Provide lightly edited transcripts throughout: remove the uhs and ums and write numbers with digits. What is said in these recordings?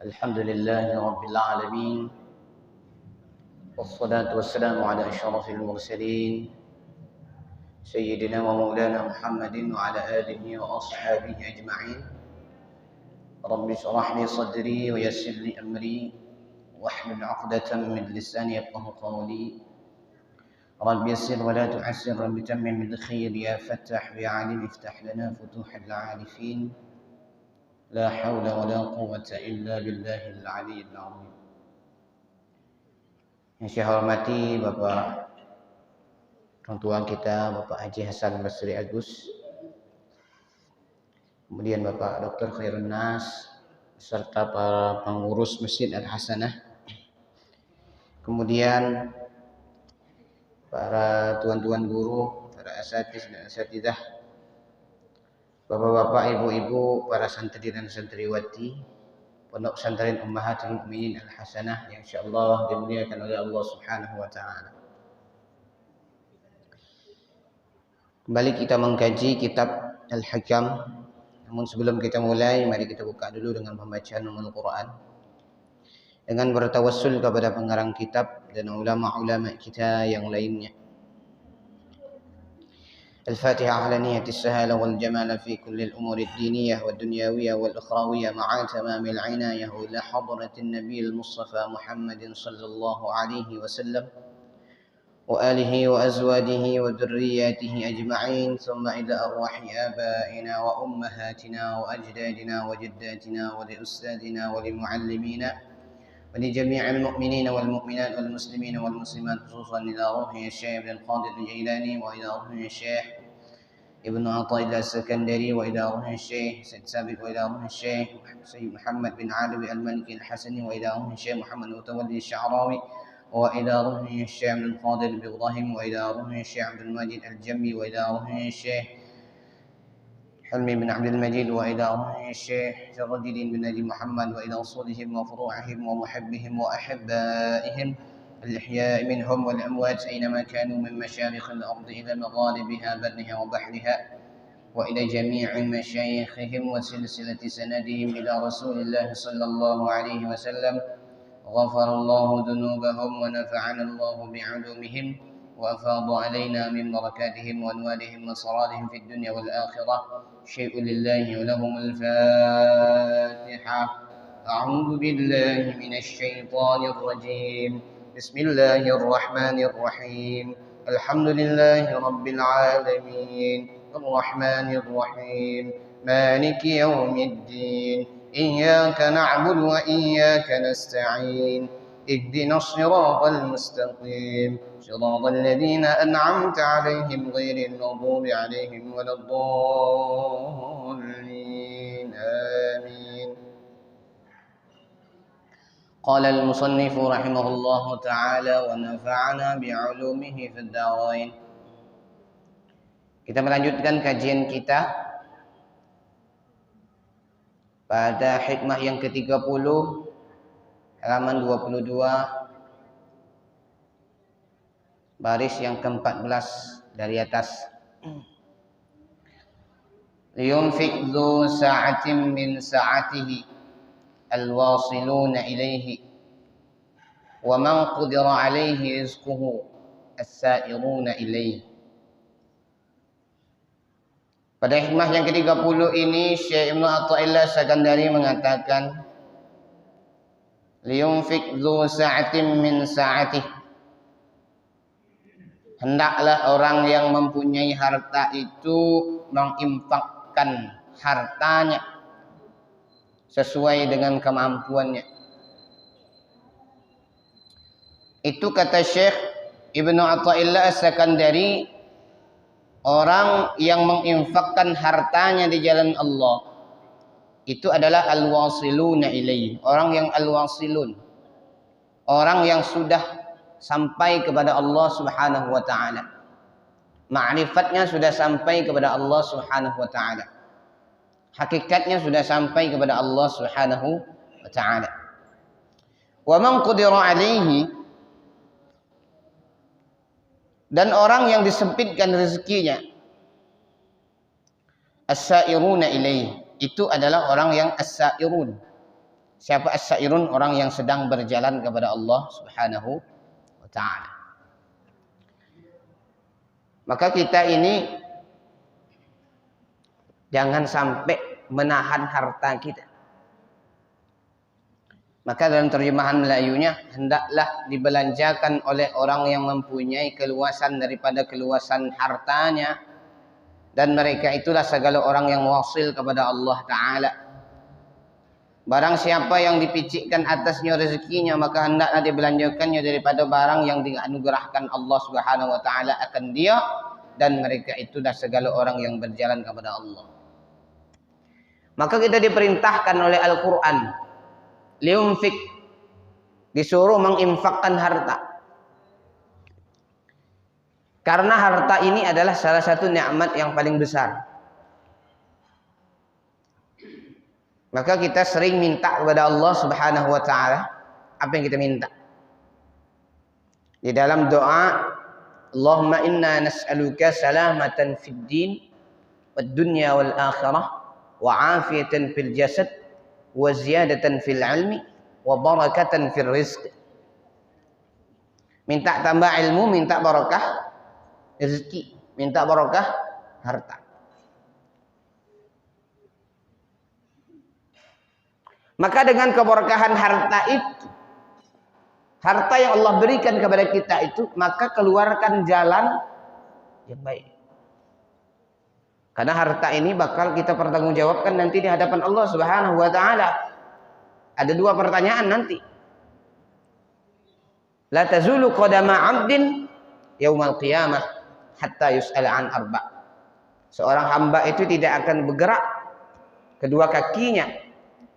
الحمد لله رب العالمين، والصلاة والسلام على أشرف المرسلين سيدنا ومولانا محمد وعلى آله وأصحابه أجمعين. رب اشرح لي صدري ويسر لي أمري واحلل عقدة من لساني يفقهوا قولي. رب يسر ولا تعسر، رب تمم بالخير يا فتح يا عليم افتح لنا فتوح العارفين. لا حول ولا قوة إلا بالله العلي العظيم. Yang saya hormati Bapak orang tua kita, Bapak Haji Hasan Basri Agus, kemudian Bapak Dr. Khairun Nas, serta para pengurus Masjid Al-Hasanah, kemudian para tuan-tuan guru, para asatiz dan asatidah, bapak-bapak, ibu-ibu, para santri dan santriwati Pondok Pesantren Ummahatul Mukminin Al-Hasanah yang insyaallah dimuliakan oleh Allah Subhanahu wa taala. Kembali kita mengkaji kitab Al-Hikam. Namun sebelum kita mulai, mari kita buka dulu dengan pembacaan Al-Qur'an. Dengan bertawassul kepada pengarang kitab dan ulama-ulama kita yang lainnya. الفاتحة على نية السهالة والجمال في كل الأمور الدينية والدنيوية والأخروية مع تمام العناية إلى حضرة النبي المصطفى محمد صلى الله عليه وسلم وآله وأزواجه وذرياته أجمعين، ثم إلى أرواح آبائنا وأمهاتنا وأجدادنا وجداتنا ولأستاذنا ولمعلمينا ولجميع المؤمنين والمؤمنات والمسلمين والمسلمات، خصوصا إلى روح الشيخ ابن القادر الجيلاني وإلى روح الشيخ ابن عطاء الله السكندري وإلى روح الشيخ سيد سابق وإلى روح الشيخ سيد محمد بن علوي المالكي الحسني وإلى روح الشيخ محمد المتولي الشعراوي وإلى روح الشيخ عبد القادر بإبراهيم وإلى روح الشيخ عبد المجيد الجمي وإلى روح الشيخ حلمي بن عبد المجيد وإلى روح الشيخ شرف الدين بن نجيب محمد وإلى أصولهم وفروعهم ومحبهم وأحبائهم الأحياء منهم والأموات أينما كانوا من مشارق الأرض إلى مغاربها برها وبحرها، وإلى جميع مشايخهم وسلسلة سندهم إلى رسول الله صلى الله عليه وسلم. غفر الله ذنوبهم ونفعنا الله بعلومهم وأفاض علينا من بركاتهم وأنوارهم وصرارهم في الدنيا والآخرة. شيء لله ولهم الفاتحة. أعوذ بالله من الشيطان الرجيم. بسم الله الرحمن الرحيم. الحمد لله رب العالمين الرحمن الرحيم مالك يوم الدين إياك نعبد وإياك نستعين اهدنا الصراط المستقيم صراط الذين أنعمت عليهم غير المغضوب عليهم ولا الضالين آمين. قال المصنف رحمه الله تعالى ونفعنا بعلومه في الدارين. Kita melanjutkan kajian kita pada hikmah yang ke-30 halaman 22 baris yang ke-14 dari atas. Liyunfiq dzu sa'atin min sa'atihi al-wasiluna ilaihi wa man qudira alaihi rizquhu as-sa'iruna ilaihi. Pada hikmah yang ke-30 ini Syekh Ibnu Athaillah Sakandari mengatakan liyunfiq dzu sa'atin min sa'atihi, hendaklah orang yang mempunyai harta itu menginfakkan hartanya sesuai dengan kemampuannya. Itu kata Syekh Ibnu Athaillah As-Sakandari, orang yang menginfakkan hartanya di jalan Allah itu adalah al-wasiluna ilaihi, orang yang al-wasilun, orang yang sudah sampai kepada Allah Subhanahu wa taala. Ma'rifatnya sudah sampai kepada Allah Subhanahu wa taala. Hakikatnya sudah sampai kepada Allah Subhanahu wa taala. Wa man qudira alaihi, dan orang yang disempitkan rezekinya, as-sa'iruna ilaihi, itu adalah orang yang as-sa'irun, Siapa as-sairun? Orang yang sedang berjalan kepada Allah Subhanahu wa taala. Maka kita ini jangan sampai menahan harta kita. Maka dalam terjemahan Melayunya, hendaklah dibelanjakan oleh orang yang mempunyai keluasan daripada keluasan hartanya, dan mereka itulah segala orang yang wasil kepada Allah Ta'ala. Barang siapa yang dipicikkan atasnya rezekinya, maka hendaklah dibelanjakannya daripada barang yang dianugerahkan Allah Subhanahu wa taala akan dia, dan mereka itulah segala orang yang berjalan kepada Allah. Maka kita diperintahkan oleh Al-Qur'an liunfik, disuruh menginfakkan harta. Karena harta ini adalah salah satu nikmat yang paling besar. Maka kita sering minta kepada Allah Subhanahu wa taala apa yang kita minta. Di dalam doa, Allahumma inna nas'aluka salamatan fid din wad dunya wal akhirah wa afiyatan fil jasad wa ziyadatan fil ilmi wa barakatan fil rizq. Minta tambah ilmu, minta barakah rezeki, minta barakah harta. Maka dengan keberkahan harta itu, harta yang Allah berikan kepada kita itu, maka keluarkan jalan yang baik. Karena harta ini bakal kita pertanggungjawabkan nanti di hadapan Allah Subhanahu wa taala. Ada dua pertanyaan nanti. La tazulu qadama 'abdin yaumal qiyamah hatta yus'ala an arba'. Seorang hamba itu tidak akan bergerak kedua kakinya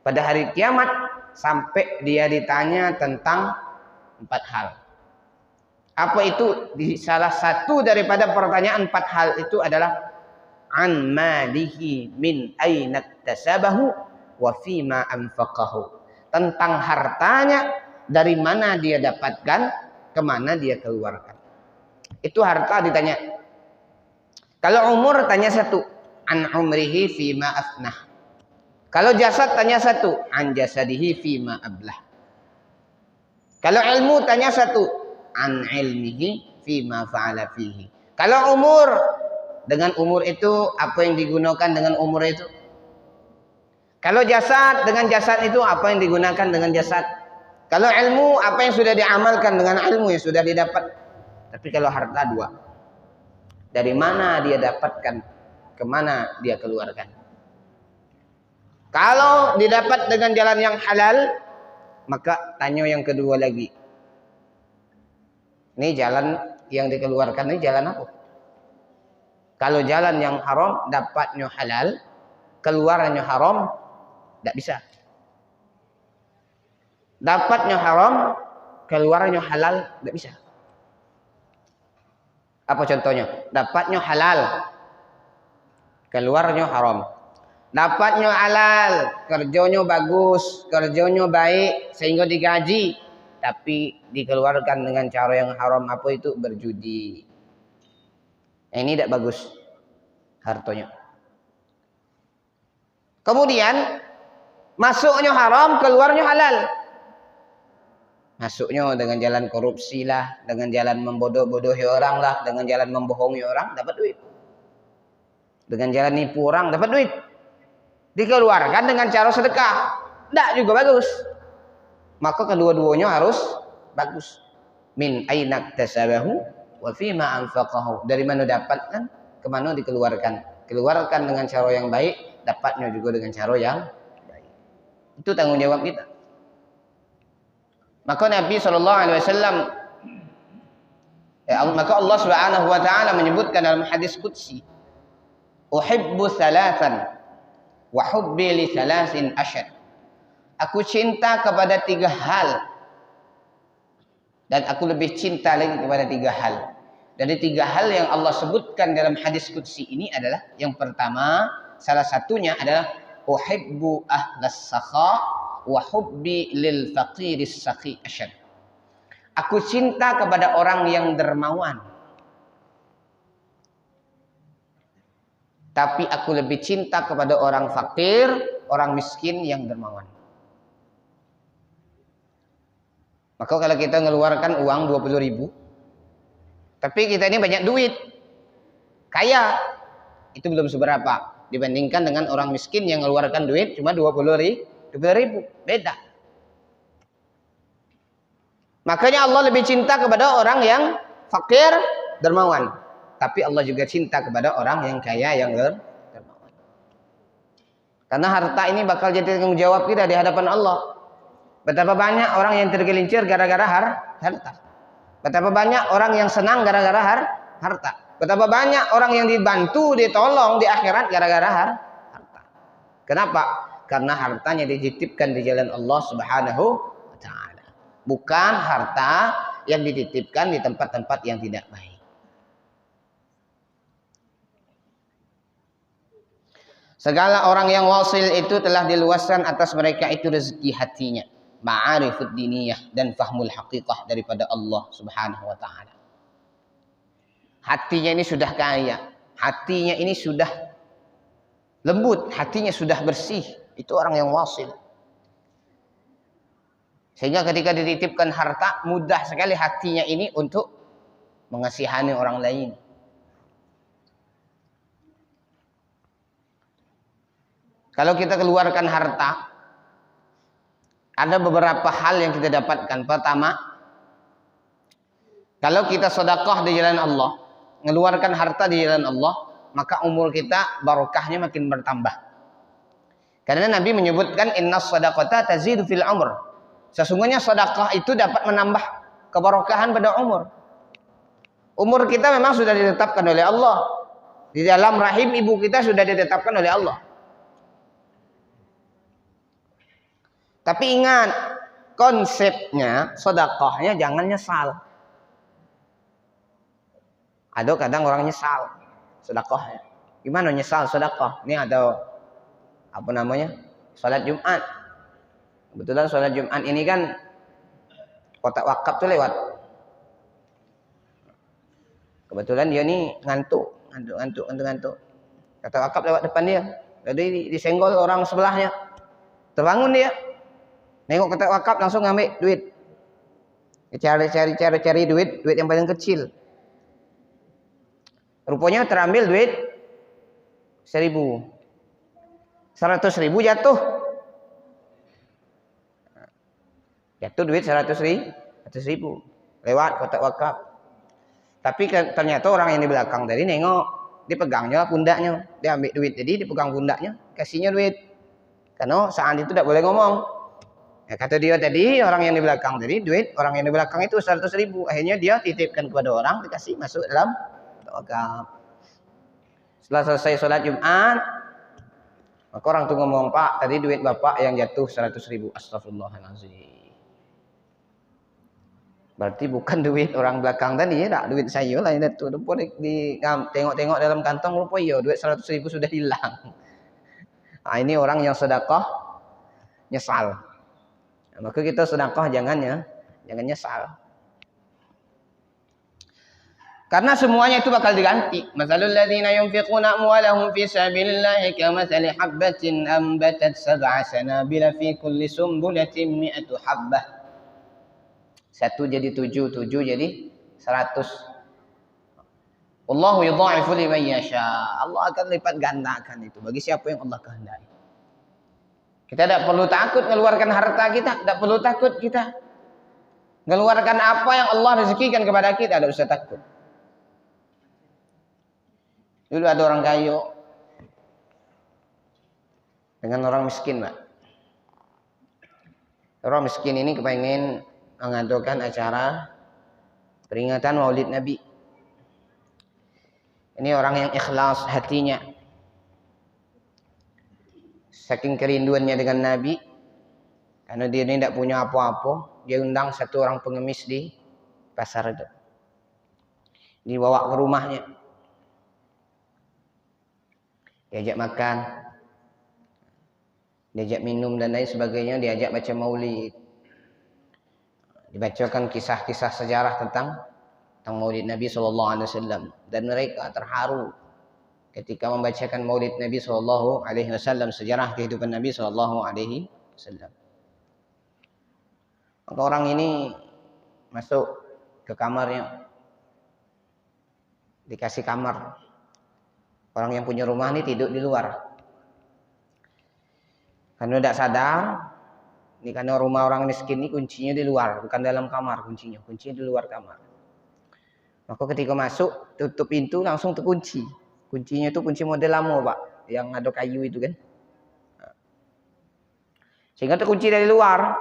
pada hari kiamat sampai dia ditanya tentang 4 hal. Apa itu? Salah satu daripada pertanyaan 4 hal itu adalah an malihi min aina iktasabahu wa fima anfaqahu. Tentang hartanya, dari mana dia dapatkan, kemana dia keluarkan. Itu harta ditanya. Kalau umur tanya 1, an umrihi fima afnah. Kalau jasad tanya 1, an jasadihi fima ablah. Kalau ilmu tanya 1, an ilmihi fima fa'ala fihi. Kalau umur, dengan umur itu apa yang digunakan dengan umur itu. Kalau jasad, dengan jasad itu apa yang digunakan dengan jasad. Kalau ilmu, apa yang sudah diamalkan dengan ilmu yang sudah didapat. Tapi kalau harta 2, dari mana dia dapatkan, kemana dia keluarkan. Kalau didapat dengan jalan yang halal, maka tanya yang kedua lagi. Ini jalan yang dikeluarkan, ini jalan apa? Kalau jalan yang haram, dapatnya halal, keluarannya haram, tidak bisa. Dapatnya haram, keluarannya halal, tidak bisa. Apa contohnya? Dapatnya halal, keluarnya haram. Dapatnya halal, kerjanya bagus, kerjanya baik, sehingga digaji. Tapi dikeluarkan dengan cara yang haram, apa itu? Berjudi. Ini tidak bagus hartanya. Kemudian, masuknya haram, keluarnya halal. Masuknya dengan jalan korupsi lah, dengan jalan membodoh-bodohi orang lah, dengan jalan membohongi orang, dapat duit. Dengan jalan nipu orang, dapat duit. Dikeluarkan dengan cara sedekah, tidak juga bagus. Maka kedua-duanya harus bagus. Min aina iktasabahu wa fima anfaqahu. Dari mana dapatkan, kemana dikeluarkan. Keluarkan dengan cara yang baik, dapatnya juga dengan cara yang baik. Itu tanggung jawab kita. Maka Nabi SAW, maka Allah Subhanahu wa taala menyebutkan dalam hadis qudsi, uhibbu thalathan wa hubbi li thalathin asyad. Aku cinta kepada 3 hal, dan aku lebih cinta lagi kepada 3 hal. Dari 3 hal yang Allah sebutkan dalam hadis qudsi ini adalah, yang pertama, salah satunya adalah uhibbu ahlas sakha wa hubbi lil faqiris sakhi asyad. Aku cinta kepada orang yang dermawan, tapi aku lebih cinta kepada orang fakir, orang miskin yang dermawan. Maka kalau kita mengeluarkan uang 20.000, tapi kita ini banyak duit, kaya, itu belum seberapa dibandingkan dengan orang miskin yang mengeluarkan duit cuma 20.000, beda. Makanya Allah lebih cinta kepada orang yang fakir, dermawan. Tapi Allah juga cinta kepada orang yang kaya, yang dermawan. Karena harta ini bakal jadi tanggung jawab kita di hadapan Allah. Betapa banyak orang yang tergelincir gara-gara harta. Betapa banyak orang yang senang gara-gara harta. Betapa banyak orang yang dibantu, ditolong di akhirat gara-gara harta. Kenapa? Karena hartanya dititipkan di jalan Allah Subhanahu wa taala. Bukan harta yang dititipkan di tempat-tempat yang tidak baik. Segala orang yang wasil itu telah diluaskan atas mereka itu rezeki hatinya, ma'arifud diniyah dan fahmul haqiqah daripada Allah Subhanahu wa taala. Hatinya ini sudah kaya, hatinya ini sudah lembut, hatinya sudah bersih. Itu orang yang wasil. Sehingga ketika dititipkan harta, mudah sekali hatinya ini untuk mengasihani orang lain. Kalau kita keluarkan harta, ada beberapa hal yang kita dapatkan. Pertama, kalau kita sedekah di jalan Allah, mengeluarkan harta di jalan Allah, maka umur kita barokahnya makin bertambah. Karena Nabi menyebutkan innas shadaqata tazidu fil umr. Sesungguhnya sedekah itu dapat menambah keberkahan pada umur. Umur kita memang sudah ditetapkan oleh Allah. Di dalam rahim ibu kita sudah ditetapkan oleh Allah. Tapi ingat, konsepnya sedekahnya jangan nyesal. Ada kadang orang nyesal sedekahnya. Gimana nyesal sedekah? Ini ada apa namanya? Salat Jumat. Kebetulan salat Jumat ini kan kotak wakaf tuh lewat. Kebetulan dia nih ngantuk. Kotak wakaf lewat depan dia. Jadi disenggol orang sebelahnya. Terbangun dia. Nengok kotak wakaf langsung ngambil duit. Cari duit yang paling kecil. Rupanya terambil duit 1.000. 100.000 jatuh. Jatuh duit 100.000 lewat kotak wakaf. Tapi ternyata orang yang di belakang tadi nengok, dipegangnya pundaknya, dia ambil duit jadi dipegang pundaknya, kasihnya duit. Karena saat itu tidak boleh ngomong. Ya, kata dia tadi, orang yang di belakang tadi, duit orang yang di belakang itu 100.000. Akhirnya dia titipkan kepada orang, dikasih masuk dalam wakaf. Setelah selesai sholat Jumat, maka orang tuh ngomong, Pak, tadi duit bapak yang jatuh 100.000. Astagfirullahaladzim. Berarti bukan duit orang belakang tadi, ya, duit saya lah yang jatuh. Tengok-tengok dalam kantong, lupa ya, duit 100.000 sudah hilang. Nah, ini orang yang sedekah nyesal. Maka kita sedekah jangan nyesal. Karena semuanya itu bakal diganti. Masalul ladzina yunfiquna amwalahum fi sabilillahi kamathali habbatin ambatat sab'a sanabila fi kulli sumbulatin mi'atu habbah. 1 jadi 7 jadi 100. Wallahu yudha'ifu liman yasha. Allah akan lipat gandakan itu bagi siapa yang Allah kehendaki. Kita tidak perlu takut mengeluarkan harta kita, tidak perlu takut kita mengeluarkan apa yang Allah rezekikan kepada kita, tidak usah takut. Dulu ada orang kaya dengan orang miskin, Pak. Orang miskin ini kepengen mengadakan acara peringatan Maulid Nabi. Ini orang yang ikhlas hatinya. Saking kerinduannya dengan Nabi, karena dia ini tidak punya apa-apa, dia undang satu orang pengemis di pasar itu. Dibawa ke rumahnya. Diajak makan, diajak minum dan lain sebagainya, diajak baca maulid. Dibacakan kisah-kisah sejarah tentang Maulid Nabi SAW. Dan mereka terharu ketika membacakan Maulid Nabi SAW, sejarah kehidupan Nabi SAW. Maka orang ini masuk ke kamarnya, dikasih kamar. Orang yang punya rumah ini tidur di luar. Karena tidak sadar, ini karena rumah orang miskin ini kuncinya di luar, bukan dalam kamar kuncinya di luar kamar. Maka ketika masuk, tutup pintu langsung terkunci. Kuncinya itu kunci model lama, Pak, yang ada kayu itu kan. Sehingga terkunci dari luar.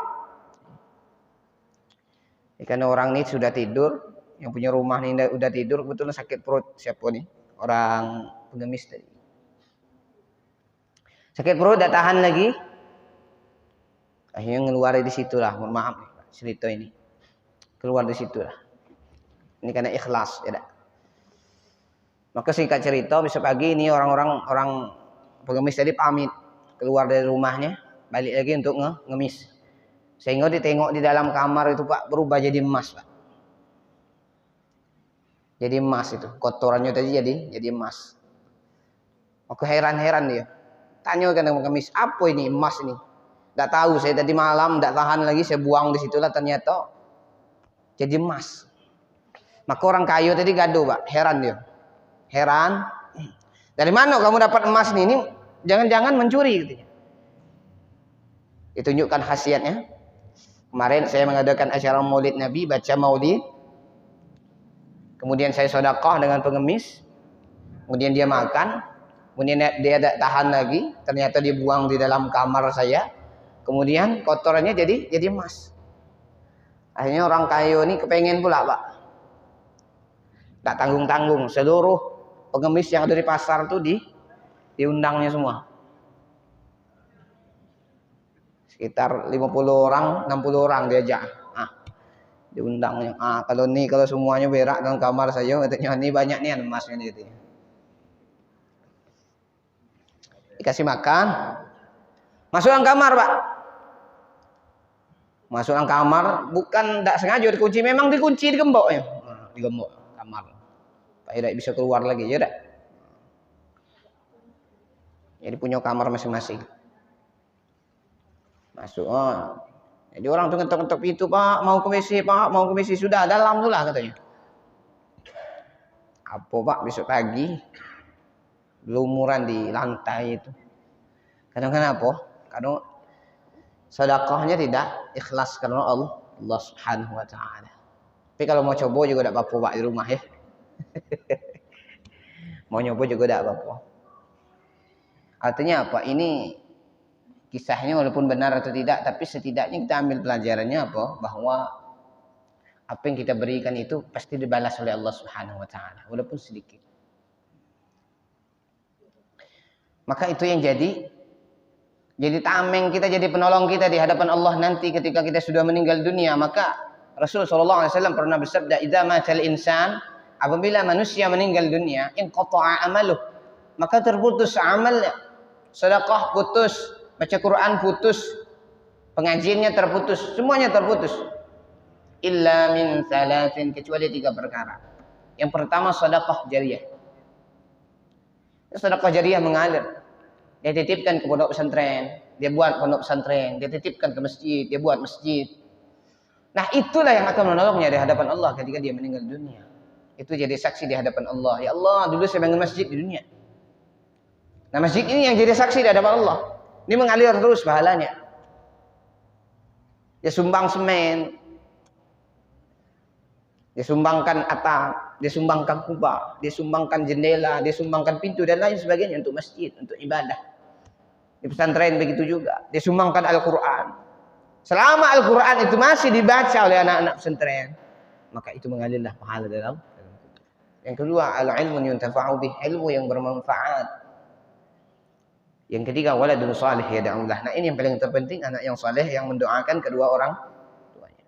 Karena orang ini sudah tidur, yang punya rumah ini udah tidur, kebetulan sakit perut. Siapa nih? Orang pengemis tadi. Sakit perut, tidak tahan lagi. Akhirnya ngeluar di situlah. Mohon maaf nih, cerita ini. Keluar di situlah. Ini karena ikhlas, ya. Maka singkat cerita, besok pagi ini orang pengemis tadi pamit keluar dari rumahnya, balik lagi untuk ngemis. Sehingga ditengok di dalam kamar itu, Pak, berubah jadi emas, Pak. Jadi emas itu, kotorannya tadi jadi emas. Aku heran-heran dia. Tanya kan sama pengemis, apa ini emas ini? Nggak tahu, saya tadi malam nggak tahan lagi, saya buang di situlah, ternyata jadi emas. Maka orang kaya tadi gaduh, Pak, heran dia. Heran, dari mana kamu dapat emas nih? Ini jangan-jangan mencuri gitu. Ditunjukkan khasiatnya. Kemarin saya mengadakan acara Maulid Nabi, baca Maulid. Kemudian saya sedekah dengan pengemis. Kemudian dia makan. Kemudian dia tidak tahan lagi, ternyata dibuang di dalam kamar saya. Kemudian kotorannya jadi emas. Akhirnya orang kaya ini kepengen pula, Pak. Tak tanggung-tanggung, seluruh pengemis yang ada di pasar tuh diundangnya semua. Sekitar 50 orang, 60 orang diajak. Diundangnya. Kalau semuanya berak dalam kamar saya, katanya ini banyak nih emasnya gitu. Dikasih makan. Masuk dalam kamar, Pak. Masuk dalam kamar, bukan tidak sengaja dikunci, memang dikunci, digembok ya. Digembok kamar. Pak tidak bisa keluar lagi, ya dak. Jadi punya kamar masing-masing. Masuk. Jadi orang tuh ngetok-ngetok pintu, Pak, mau ke WC, Pak, mau ke WC, sudah dalam tuh lah katanya. Apa, Pak, besok pagi lumuran di lantai itu. Kadang-kadang apa? Karena sedekahnya tidak ikhlas karena Allah Subhanahu wa taala. Tapi kalau mau coba juga tidak apa-apa, Pak, di rumah ya. Mau nyoba juga tidak apa-apa. Artinya apa? Ini kisahnya walaupun benar atau tidak, tapi setidaknya kita ambil pelajarannya apa? Bahwa apa yang kita berikan itu pasti dibalas oleh Allah Subhanahu wa taala, walaupun sedikit. Maka itu yang jadi tameng kita, jadi penolong kita di hadapan Allah nanti ketika kita sudah meninggal dunia. Maka Rasul sallallahu alaihi wasallam pernah bersabda, "Idza matal insan", apabila manusia meninggal dunia, inqata'a amaluh, maka terputus amalnya. Sedekah putus, baca Quran putus, pengajiannya terputus, semuanya terputus. Illa min salasin, kecuali 3 perkara. Yang pertama sedekah jariyah. Sedekah jariyah mengalir. Dia titipkan ke pondok pesantren, dia buat pondok pesantren, dia titipkan ke masjid, dia buat masjid. Nah, itulah yang akan menolongnya di hadapan Allah ketika dia meninggal dunia. Itu jadi saksi di hadapan Allah. Ya Allah, dulu saya bangun masjid di dunia. Nah, masjid ini yang jadi saksi di hadapan Allah. Ini mengalir terus pahalanya. Dia sumbang semen, dia sumbangkan atap, dia sumbangkan kubah, dia sumbangkan jendela, dia sumbangkan pintu dan lain sebagainya untuk masjid, untuk ibadah. Di pesantren begitu juga. Dia sumbangkan Al-Quran. Selama Al-Quran itu masih dibaca oleh anak-anak pesantren, maka itu mengalirlah pahala dalam. Yang kedua, al-ilmu yuntafa'u bih, ilmu yang bermanfaat. Yang ketiga, waladun salih yad'ulah. Nah, ini yang paling terpenting, anak yang saleh yang mendoakan kedua orang tuanya.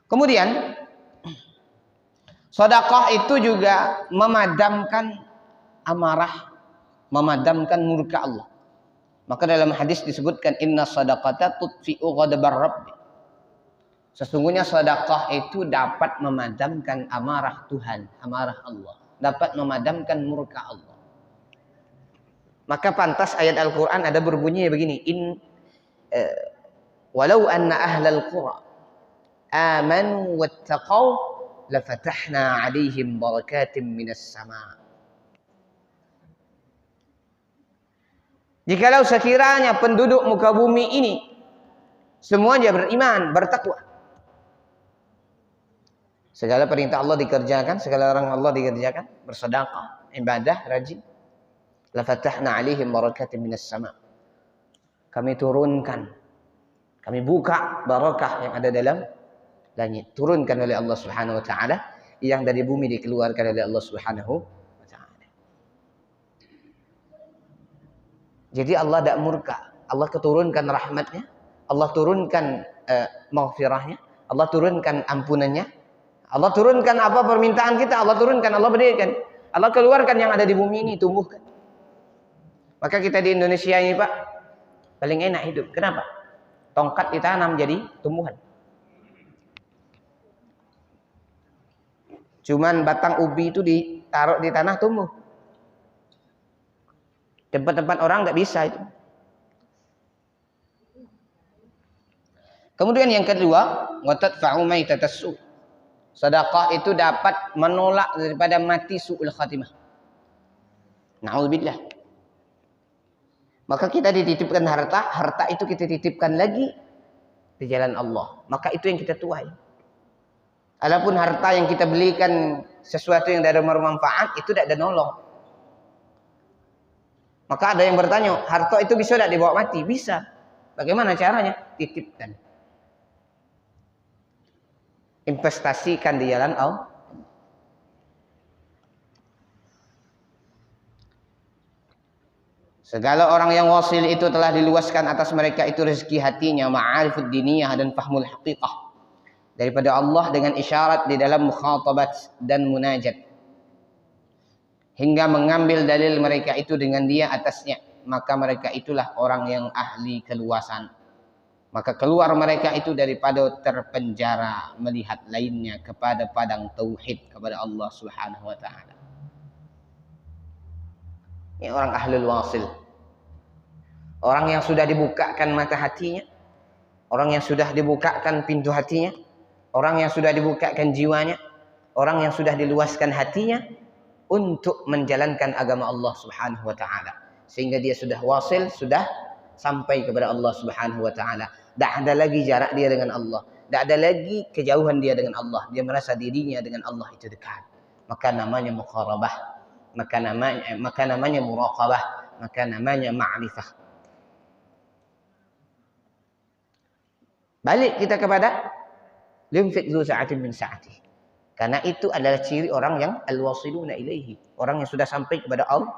Kemudian sedekah itu juga memadamkan amarah, memadamkan murka Allah. Maka dalam hadis disebutkan inna shadaqata tudfi'u ghadabar rabbi. Sesungguhnya sedekah itu dapat memadamkan amarah Tuhan, amarah Allah, dapat memadamkan murka Allah. Maka pantas ayat Al-Quran ada berbunyi begini, walau anna ahlal qura amanu wattaqau lafatahna 'alaihim barakatim minas sama. Jikalau sekiranya penduduk muka bumi ini semuanya beriman, bertakwa, segala perintah Allah dikerjakan, segala larang Allah dikerjakan, bersedekah, ibadah, rajin, lafatahna 'alaihim barakatim minas sama. Kami turunkan, kami buka barakah yang ada dalam langit, turunkan oleh Allah Subhanahu wa taala, yang dari bumi dikeluarkan oleh Allah Subhanahu wa taala. Jadi Allah tidak murka, Allah keturunkan rahmatnya, Allah turunkan maghfirahnya, Allah turunkan ampunannya, Allah turunkan apa permintaan kita, Allah turunkan, Allah berikan, Allah keluarkan yang ada di bumi ini, tumbuhkan. Maka kita di Indonesia ini Pak, paling enak hidup. Kenapa? Tongkat ditanam jadi tumbuhan. Cuman batang ubi itu ditaruh di tanah tumbuh. Tempat-tempat orang nggak bisa itu. Kemudian yang kedua, watadfa'u maitatassu. Sedekah itu dapat menolak daripada mati su'ul khatimah. Na'udzubillah. Maka kita dititipkan harta, harta itu kita titipkan lagi di jalan Allah. Maka itu yang kita tuai. Adapun harta yang kita belikan sesuatu yang tidak ada bermanfaat, itu tidak ada nolong. Maka ada yang bertanya, harta itu bisa tidak dibawa mati? Bisa. Bagaimana caranya? Titipkan. Investasikan di jalan Allah. Segala orang yang wasil itu telah diluaskan atas mereka itu rezeki hatinya, ma'arifud diniyah dan fahmul haqiqah daripada Allah dengan isyarat di dalam mukhatabat dan munajat, hingga mengambil dalil mereka itu dengan dia atasnya. Maka mereka itulah orang yang ahli keluasan. Maka keluar mereka itu daripada terpenjara melihat lainnya kepada padang tauhid kepada Allah Subhanahu wa taala. Ini orang ahlul wasil. Orang yang sudah dibukakan mata hatinya, orang yang sudah dibukakan pintu hatinya, orang yang sudah dibukakan jiwanya, orang yang sudah diluaskan hatinya untuk menjalankan agama Allah Subhanahu wa taala. Sehingga dia sudah wasil, sudah sampai kepada Allah Subhanahu wa taala. Tidak ada lagi jarak dia dengan Allah, tidak ada lagi kejauhan dia dengan Allah. Dia merasa dirinya dengan Allah itu dekat. Maka namanya muqarabah, maka namanya muraqabah, maka namanya ma'rifah. Balik kita kepada limfik dzu sa'atin min sa'ati. Karena itu adalah ciri orang yang al-wasiluna ilaihi, orang yang sudah sampai kepada Allah.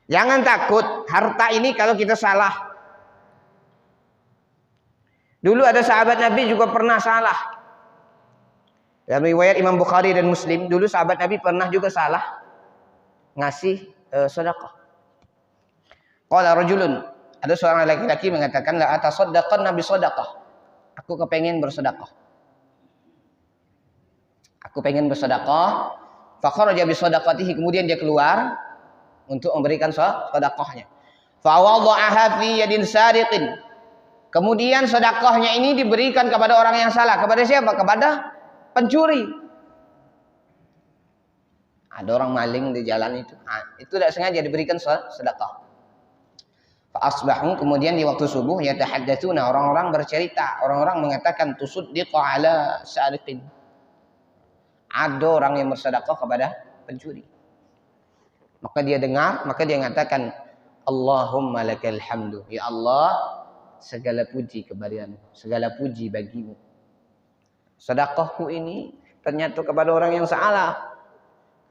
Jangan takut harta ini kalau kita salah. Dulu ada sahabat Nabi juga pernah salah. Dalam riwayat Imam Bukhari dan Muslim, dulu sahabat Nabi pernah juga salah ngasih sedekah. Qala rajulun, ada seorang laki-laki mengatakan, la atasaddaqanna bi shadaqah. Aku kepengen bersedekah. Aku pengen bersedekah. Fa kharaja bi shadaqatihi, kemudian dia keluar untuk memberikan sedekahnya. Fa wada'aha fi yadin sariqin. Kemudian sedekahnya ini diberikan kepada orang yang salah. Kepada siapa? Kepada pencuri. Ada orang maling di jalan itu. Itu tidak sengaja diberikan sedekah. Fa'asbahu, kemudian di waktu subuh yatahaddatsuna, orang-orang bercerita, orang-orang mengatakan tusuddiqa ala sariqin. Ada orang yang bersedekah kepada pencuri. Maka dia dengar, maka dia mengatakan, Allahumma lakal hamdu. Ya Allah, segala puji kepadamu, segala puji bagimu. Sedekahku ini ternyata kepada orang yang salah,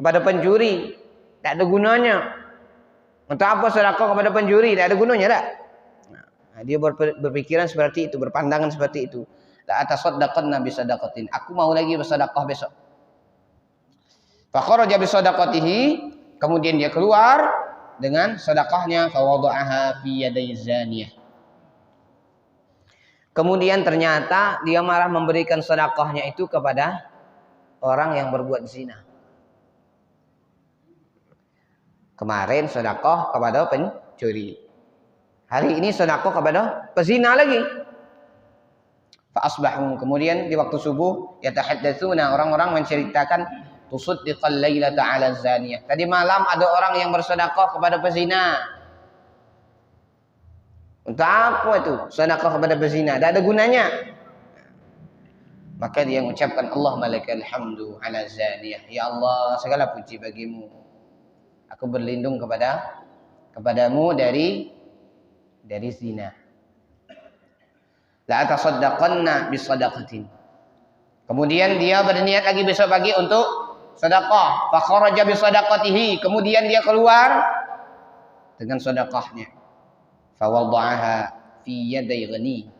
kepada pencuri, tak ada gunanya. Untuk apa sedekah kepada pencuri? Tidak ada gunanya, tak? Nah, dia berpikiran seperti itu, berpandangan seperti itu. La atasaddaqanna bi sadaqatin. Aku mau lagi bersedekah besok. Fa kharaja bi sadaqatihi, kemudian dia keluar dengan sedekahnya, fa wada'aha fi yaday zaniyah. Kemudian ternyata dia malah memberikan sedekahnya itu kepada orang yang berbuat zina. Kemarin sedekah kepada pencuri. Hari ini sedekah kepada pezina lagi. Fa asbahu, kemudian di waktu subuh yatahaddatsuna, orang-orang menceritakan tusaddiqal lailata 'ala zaniyah. Tadi malam ada orang yang bersedekah kepada pezina. Untuk apa itu? Sedekah kepada pezina, tidak ada gunanya. Maka dia mengucapkan Allahumma lakal hamdu 'ala zaniyah. Ya Allah, segala puji bagimu. Aku berlindung kepadamu dari zina. La atasaddaqanna bisadaqatin. Kemudian dia berniat lagi besok pagi untuk sedekah. Fa kharaja bisadaqatihi, kemudian dia keluar dengan sedekahnya. Fa wada'aha fi yaday ghani.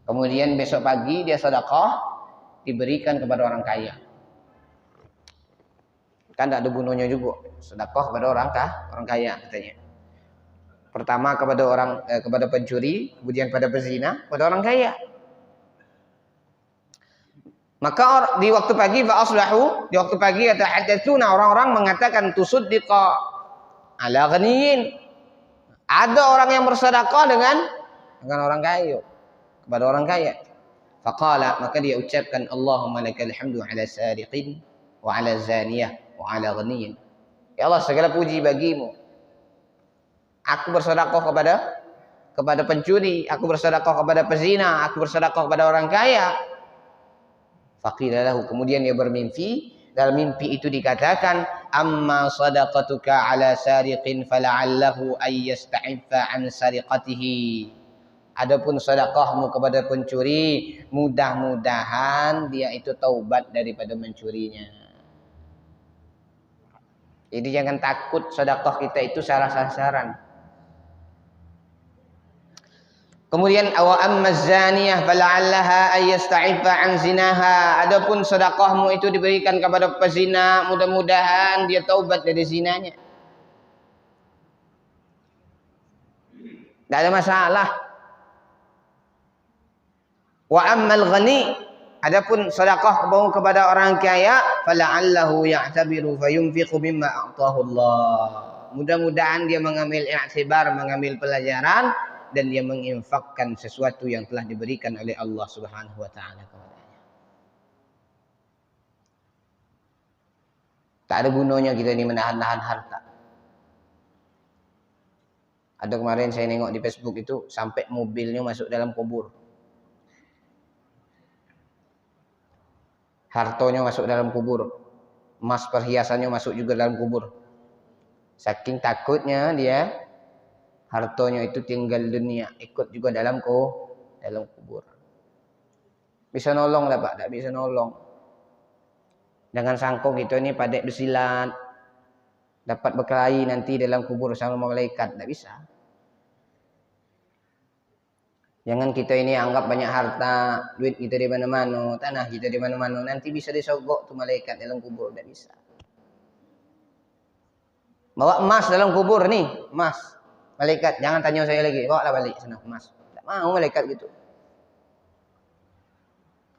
Kemudian besok pagi dia sedekah diberikan kepada orang kaya. Kan tidak ada gunanya juga sedekah kepada orang kaya katanya. Pertama kepada pencuri, kemudian pada pezina, pada orang kaya. Maka di waktu pagi fa aslahu, di waktu pagi yatahaddatsuna, orang-orang mengatakan tusaddiqa ala ghaniyin. Ada orang yang bersedekah dengan orang kaya, kepada orang kaya. Faqala, maka dia ucapkan Allahumma lakal hamdu ala sariqin wa ala zaniyah wa ala ghaniyin. Ya Allah, segala puji bagimu. Aku bersedekah kepada pencuri, aku bersedekah kepada pezina, aku bersedekah kepada orang kaya. Faqila lahu, kemudian dia bermimpi. Dalam mimpi itu dikatakan, amma sadaqatuka ala sariqin fala'allahu ay yasta'iffa an sariqatihi. Adapun sedekahmu kepada pencuri, mudah-mudahan dia itu taubat daripada mencurinya. Jadi jangan takut sedekah kita itu salah sasaran. Kemudian awa ammaz zaniyah fala'allaha ay yasta'iffa an zinaha. Adapun sedekahmu itu diberikan kepada pezina, mudah-mudahan dia taubat dari zinanya. Tidak ada masalah. Wa ammal ghani, adapun sedekah kepada orang kaya, fala'allahu ya'tabiru fayunfiqu mimma a'tahu Allah. Mudah-mudahan dia mengambil i'tibar, mengambil pelajaran, dan dia menginfakkan sesuatu yang telah diberikan oleh Allah Subhanahu wa taala kepadanya. Tak ada gunanya kita ini menahan-nahan harta. Ada kemarin saya nengok di Facebook itu sampai mobilnya masuk dalam kubur. Hartonya masuk dalam kubur. Emas perhiasannya masuk juga dalam kubur. Saking takutnya dia, hartonya itu tinggal dunia, ikut juga dalam kubur. Bisa nolong lah Pak? Tak bisa nolong. Jangan sangkong kita ini padek bersilat, dapat berkelahi nanti dalam kubur sama malaikat. Tak bisa. Jangan kita ini anggap banyak harta, duit kita di mana-mana, tanah kita di mana-mana, nanti bisa disogok tuh malaikat dalam kubur. Tak bisa. Bawa emas dalam kubur nih, emas. Malaikat, jangan tanya saya lagi, bawa lah balik sana emas. Tak mau malaikat gitu.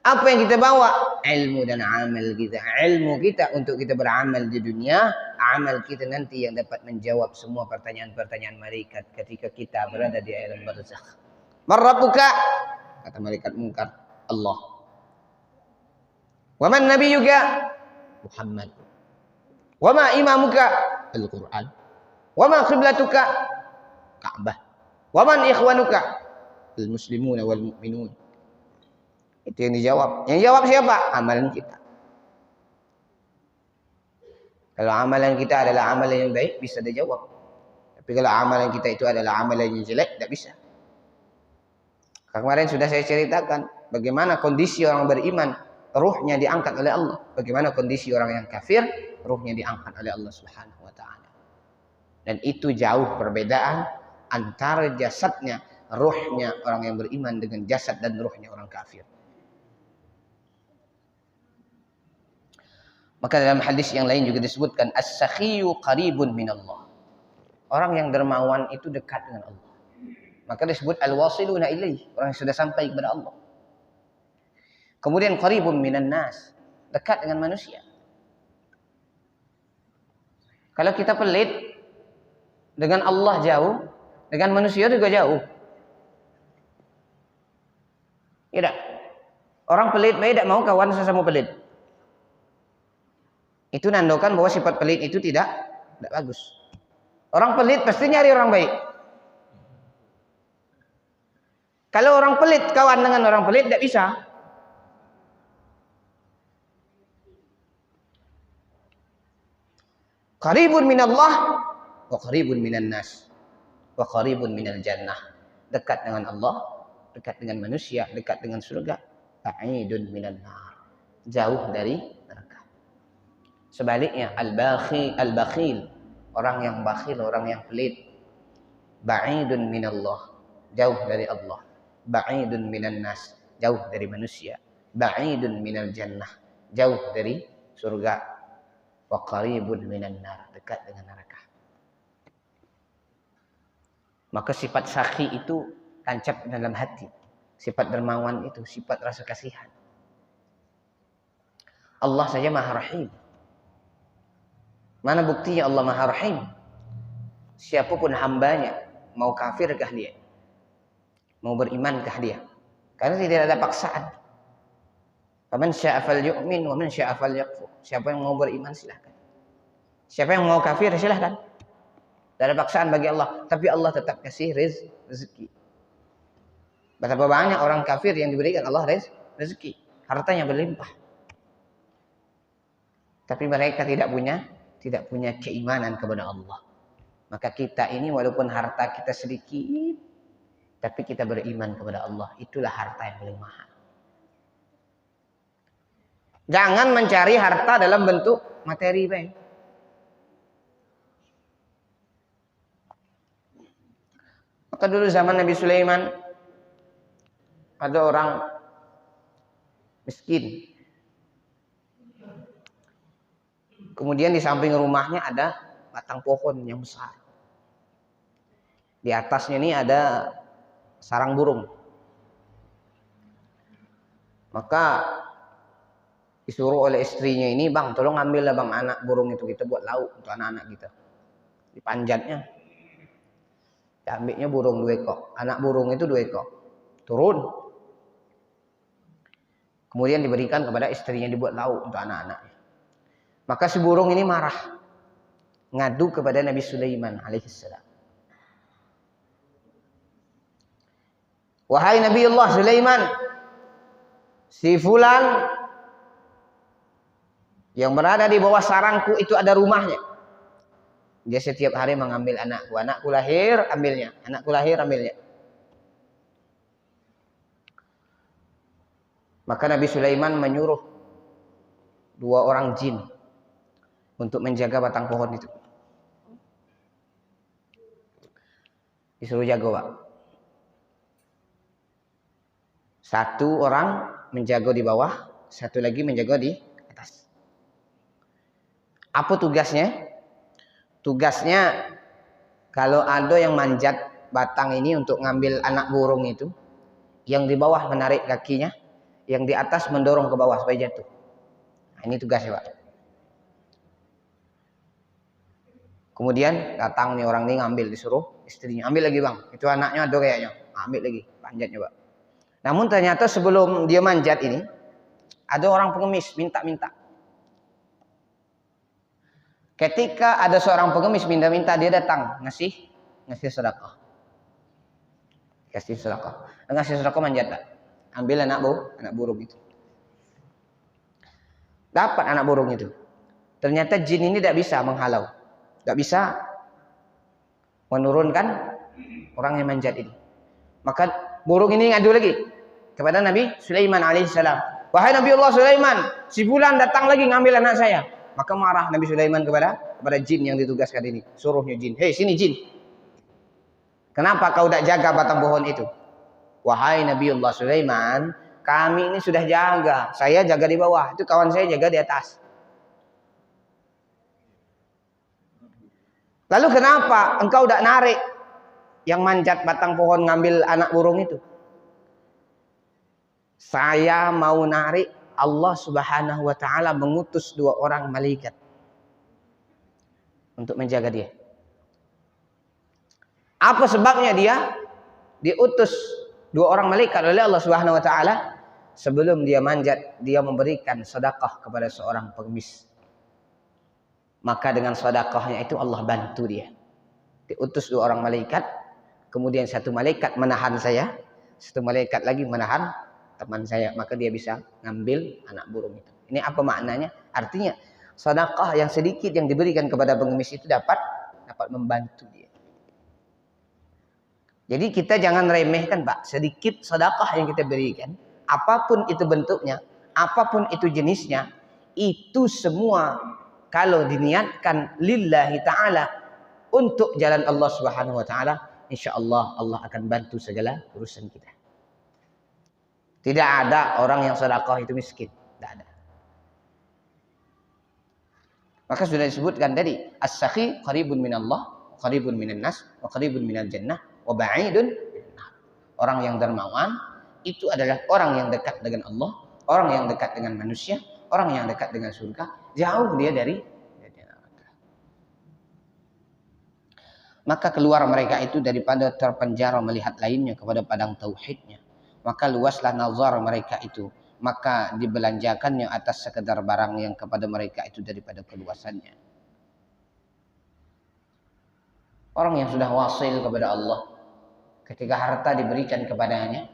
Apa yang kita bawa? Ilmu dan amal kita. Ilmu kita untuk kita beramal di dunia, amal kita nanti yang dapat menjawab semua pertanyaan-pertanyaan malaikat ketika kita berada di alam barzakh. Man rabbuka? Kata malaikat mungkar, Allah. Wa man nabiyyuka? Muhammad. Wa ma imamuka? Al-Qur'an. Wa ma qiblatuka? Ka'bah. Wa man ikhwanuka? Al-muslimuna wal mu'minun. Itu yang dijawab. Yang jawab siapa? Amalan kita. Kalau amalan kita adalah amalan yang baik, bisa dijawab. Tapi kalau amalan kita itu adalah amalan yang jelek, tidak bisa. Kemarin sudah saya ceritakan bagaimana kondisi orang beriman, ruhnya diangkat oleh Allah. Bagaimana kondisi orang yang kafir, ruhnya diangkat oleh Allah Subhanahu wa taala. Dan itu jauh perbedaan antara jasadnya, ruhnya orang yang beriman dengan jasad dan ruhnya orang kafir. Maka dalam hadis yang lain juga disebutkan as-sakhiyyu qaribun minallah. Orang yang dermawan itu dekat dengan Allah. Maka disebut al-wasiluna ilaih, orang yang sudah sampai kepada Allah. Kemudian qaribun minan nas, dekat dengan manusia. Kalau kita pelit, dengan Allah jauh, dengan manusia juga jauh. Tidak. Orang pelit baik tidak mau kawan sesama pelit. Itu nandakan bahwa sifat pelit itu tidak bagus. Orang pelit pasti nyari orang baik. Kalau orang pelit kawan dengan orang pelit tidak bisa. Qaribun minallah wa qaribun minan nas wa qaribun minal jannah. Dekat dengan Allah, dekat dengan manusia, dekat dengan surga. Ba'idun minan nar. Jauh dari neraka. Sebaliknya al-bakhil, orang yang bakhil, orang yang pelit. Ba'idun minallah, jauh dari Allah. Ba'idun minan nas, jauh dari manusia. Ba'idun minal jannah, jauh dari surga. Wa qaribun minan nar, dekat dengan neraka. Maka sifat sakhi itu tancap dalam hati. Sifat dermawan itu sifat rasa kasihan. Allah saja Maha Rahim. Mana buktinya Allah Maha Rahim? Siapapun hambanya, mau kafirkah dia? Mau berimankah dia? Karena tidak ada paksaan. Faman syaa falyu'min wa man syaa falyakfur. Siapa yang mau beriman silahkan. Siapa yang mau kafir silahkan. Tidak ada paksaan bagi Allah. Tapi Allah tetap kasih rezeki. Betapa banyak orang kafir yang diberikan Allah rezeki. Hartanya berlimpah. Tapi mereka tidak punya keimanan kepada Allah. Maka kita ini walaupun harta kita sedikit, tapi kita beriman kepada Allah. Itulah harta yang paling mahal. Jangan mencari harta dalam bentuk materi, Bang. Maka dulu zaman Nabi Sulaiman ada orang miskin. Kemudian di samping rumahnya ada batang pohon yang besar. Di atasnya ini ada sarang burung. Maka disuruh oleh istrinya ini, "Bang, tolong ambillah bang anak burung itu, kita buat lauk untuk anak-anak kita." Dipanjatnya. Ambilnya burung 2 ekor. Anak burung itu 2 ekor. Turun. Kemudian diberikan kepada istrinya dibuat lauk untuk anak-anaknya. Maka si burung ini marah. Ngadu kepada Nabi Sulaiman alaihissalam. "Wahai Nabi Allah Sulaiman, si fulan yang berada di bawah sarangku itu ada rumahnya. Dia setiap hari mengambil anakku. Anakku lahir, ambilnya. Anakku lahir, ambilnya." Maka Nabi Sulaiman menyuruh 2 orang jin untuk menjaga batang pohon itu. Disuruh jaga, Pak. 1 orang menjaga di bawah, 1 lagi menjaga di atas. Apa tugasnya? Tugasnya kalau ada yang manjat batang ini untuk ngambil anak burung itu, yang di bawah menarik kakinya, yang di atas mendorong ke bawah supaya jatuh. Nah, ini tugasnya, Pak. Kemudian datang nih orang ini ngambil, disuruh istrinya, "Ambil lagi bang, itu anaknya ada kayaknya." Ambil lagi, panjatnya, Pak. Namun ternyata sebelum dia manjat ini, ada orang pengemis minta-minta. Ketika ada seorang pengemis minta-minta, dia datang ngasih sedekah. Kasih sedekah. Ngasih sedekah manjat tak? Ambil anak burung itu. Dapat anak burung itu. Ternyata jin ini tidak bisa menghalau. Tidak bisa menurunkan orang yang manjat ini. Maka burung ini ngadu lagi kepada Nabi Sulaiman alaihissalam. "Wahai Nabi Allah Sulaiman, si fulan datang lagi ngambil anak saya." Maka marah Nabi Sulaiman kepada jin yang ditugaskan ini. Suruhnya jin, "Hei sini jin. Kenapa kau tidak jaga batang pohon itu?" "Wahai Nabi Allah Sulaiman, kami ini sudah jaga. Saya jaga di bawah, itu kawan saya jaga di atas." "Lalu kenapa engkau tidak narik yang manjat batang pohon ngambil anak burung itu?" "Saya mau narik, Allah Subhanahu wa ta'ala mengutus 2 orang malaikat untuk menjaga dia." Apa sebabnya dia diutus 2 orang malaikat oleh Allah Subhanahu wa ta'ala? sebelum dia manjat, dia memberikan sedekah kepada seorang pengemis. Maka dengan sedekahnya itu Allah bantu dia. Diutus 2 orang malaikat, kemudian 1 malaikat menahan saya, 1 malaikat lagi menahan teman saya, maka dia bisa ngambil anak burung itu. Ini apa maknanya? Artinya sedekah yang sedikit yang diberikan kepada pengemis itu dapat membantu dia. Jadi kita jangan remehkan, Pak, sedikit sedekah yang kita berikan, apapun itu bentuknya, apapun itu jenisnya, itu semua kalau diniatkan lillahi ta'ala untuk jalan Allah Subhanahu wa taala, insyaallah Allah akan bantu segala urusan kita. Tidak ada orang yang sedekah itu miskin, tidak ada. Maka sudah disebutkan tadi, as-sakhi qaribun minallah, qaribun minan nas, wa qaribun minal jannah, wa ba'idun minannar. Orang yang dermawan itu adalah orang yang dekat dengan Allah, orang yang dekat dengan manusia, orang yang dekat dengan surga, jauh dia dari neraka. Maka keluar mereka itu daripada terpenjara melihat lainnya kepada padang tauhidnya. Maka luaslah nazar mereka itu, maka dibelanjakannya atas sekedar barang yang kepada mereka itu daripada keluasannya. Orang yang sudah wasil kepada Allah, ketika harta diberikan kepadanya,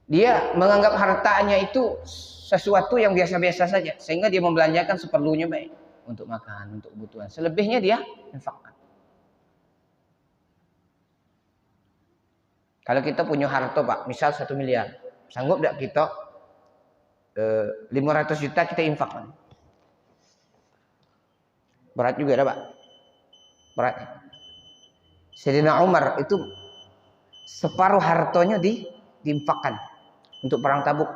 dia menganggap hartanya itu sesuatu yang biasa-biasa saja, sehingga dia membelanjakan seperlunya baik untuk makan, untuk kebutuhan. Selebihnya dia infakkan. Kalau kita punya harta, Pak, misal 1 miliar, sanggup tidak kita 500 juta kita infakkan? Berat juga dah, Pak. Berat. Sayyidina Umar itu separuh hartanya diinfakkan untuk perang Tabuk.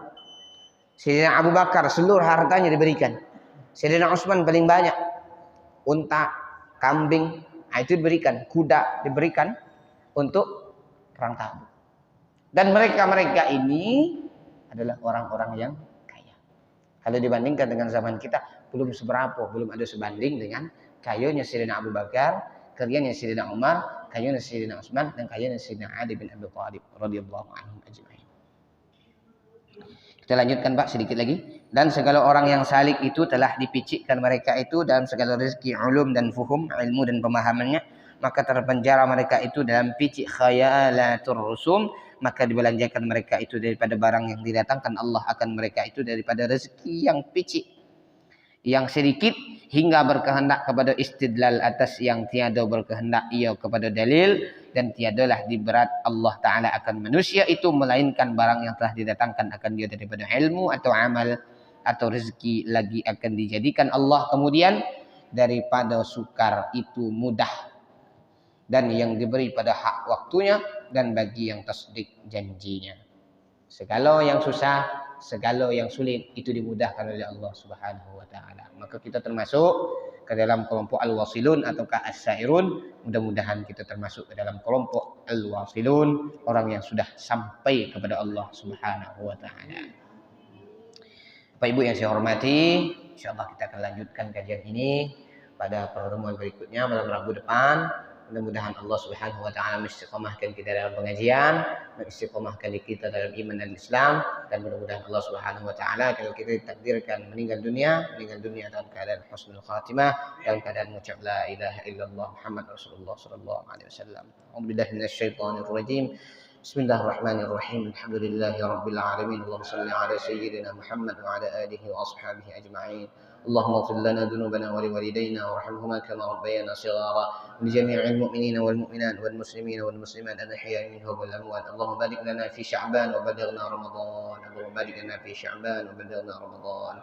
Sayyidina Abu Bakar seluruh hartanya diberikan. Sayyidina Utsman paling banyak. Unta, kambing, itu diberikan. Kuda diberikan untuk perang Tabuk. Dan mereka ini adalah orang-orang yang kaya. Kalau dibandingkan dengan zaman kita, belum seberapa, belum ada sebanding dengan kayanya Sayyidina Abu Bakar, karyanya Sayyidina Umar, kayanya Sayyidina Utsman, dan kayanya Sayyidina Ali bin Abi Thalib radhiyallahu anhum ajma'in. Kita lanjutkan, Pak, sedikit lagi. Dan segala orang yang salik itu telah dipicikkan mereka itu dalam segala rezeki ulum dan fuhum, ilmu dan pemahamannya, maka terpenjara mereka itu dalam picik khayalatur rusum, maka dibelanjakan mereka itu daripada barang yang didatangkan Allah akan mereka itu daripada rezeki yang picik, yang sedikit, hingga berkehendak kepada istidlal atas yang tiada berkehendak ia kepada dalil, dan tiadalah diberat Allah Ta'ala akan manusia itu melainkan barang yang telah didatangkan akan dia daripada ilmu atau amal atau rezeki lagi akan dijadikan Allah kemudian daripada sukar itu mudah, dan yang diberi pada hak waktunya, dan bagi yang tasdik janjinya. Segala yang susah, segala yang sulit itu dimudahkan oleh Allah Subhanahu wa taala. Maka kita termasuk ke dalam kelompok al-wasilun ataukah as-sairun. Mudah-mudahan kita termasuk ke dalam kelompok al-wasilun, orang yang sudah sampai kepada Allah Subhanahu wa taala. Bapak Ibu yang saya hormati, insyaallah kita akan lanjutkan kajian ini pada pertemuan berikutnya malam Rabu depan. Mudah-mudahan Allah Subhanahu wa taala mengistiqomahkan kita dalam pengajian, mengistiqomahkan kita dalam iman dan Islam, dan mudah-mudahan Allah Subhanahu wa taala kalau kita ditakdirkan meninggal dunia dalam keadaan husnul khatimah, dalam keadaan mengucap la ilaha illallah Muhammad Rasulullah sallallahu alaihi wasallam. A'udzubillahi minasyaitonir rajim. Bismillahirrahmanirrahim. Alhamdulillahirabbil alamin. Allahumma shalli ala sayyidina Muhammad wa ala alihi wa ashabihi ajma'in. اللهم اغفر لنا ذنوبنا ولوالدينا وارحمهما كما ربيانا صغارا ولجميع المؤمنين والمؤمنات والمسلمين والمسلمات الأحياء منهم والأموات. اللهم بارك لنا في شعبان وبلغنا رمضان. اللهم بارك لنا في شعبان وبلغنا رمضان.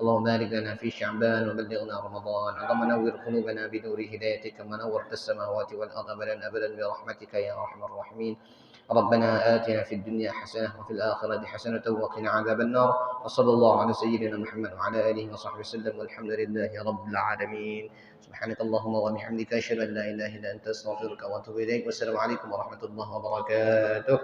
اللهم بارك لنا في شعبان وبلغنا رمضان. اللهم نور قلوبنا بنور هدايتك كما نورت السماوات والأرض أبدا برحمتك يا أرحم الراحمين. ربنا آتنا في الدنيا حسنة وفي الآخرة حسنة وقنا عذاب النار. وصلى الله على سيدنا محمد وعلى آله وصحبه وسلم والحمد لله رب العالمين. سبحانك اللهم وبحمدك أشهد أن لا إله إلا أنت أستغفرك وأتوب إليك. والسلام عليكم ورحمة الله وبركاته.